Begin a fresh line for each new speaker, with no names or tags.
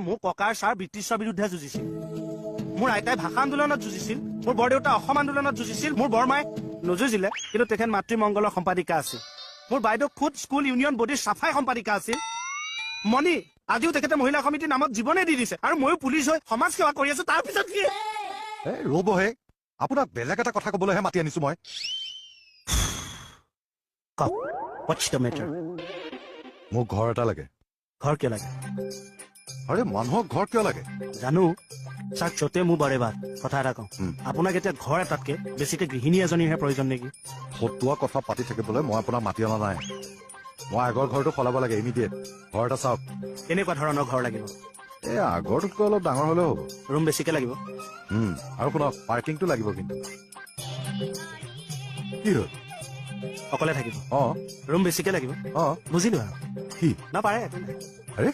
মোৰ ককাৰ ছাৰ ব্ৰিটিছৰ বিৰুদ্ধে যুঁজিছিল, মোৰ আইতাই ভাষা আন্দোলনত যুঁজিছিল, মোৰ বৰদেউতা অসম আন্দোলনত যুঁজিছিল, মোৰ বৰমাই নযুঁজিলে কিন্তু তেখেত মাতৃমংগলৰ সম্পাদিকা আছিল, মোৰ বাইদেউ খুদ স্কুল ইউনিয়ন বডিৰ চাফাই সম্পাদিকা আছিল। মণি আজিও তেখেতে মহিলা সমিতিৰ নামত জীৱনে দি দিছে আৰু ময়ো পুলিচ হৈ সমাজ সেৱা কৰি আছো। তাৰ পিছত কি
ৰবহে, আপোনাক বেলেগ এটা কথা কবলৈহে মাতি আনিছো মই। মোক ঘৰ এটা লাগে।
ঘৰ কিয় লাগে?
আৰে মানুহক ঘৰ কিয় লাগে?
জানো ছাৰ, য'তে মোৰ বাৰে বাদ কথা এটা কওঁ, আপোনাক এতিয়া ঘৰ এটাতকে বেছিকে গৃহিণী এজনীৰহে প্ৰয়োজন নেকি?
ফটোৱা কথা পাতি থাকিবলৈ মই আপোনাক মাতি অনা নাই। মই আগৰ ঘৰটো সলাব লাগে ইমিডিয়েট। ঘৰ এটা চাওক।
কেনেকুৱা ধৰণৰ ঘৰ লাগিব?
এই আগৰটোতকৈ অলপ ডাঙৰ হলেও হ'ব।
ৰুম বেছিকে লাগিব?
আৰু শুনক, পাৰ্কিংটো লাগিব কিন্তু। কি হ'ল?
অকলে থাকিব? ৰুম বেছিকে লাগিব? বুজিলো আৰু
কি
নাপাৰে একো নাই।
আৰে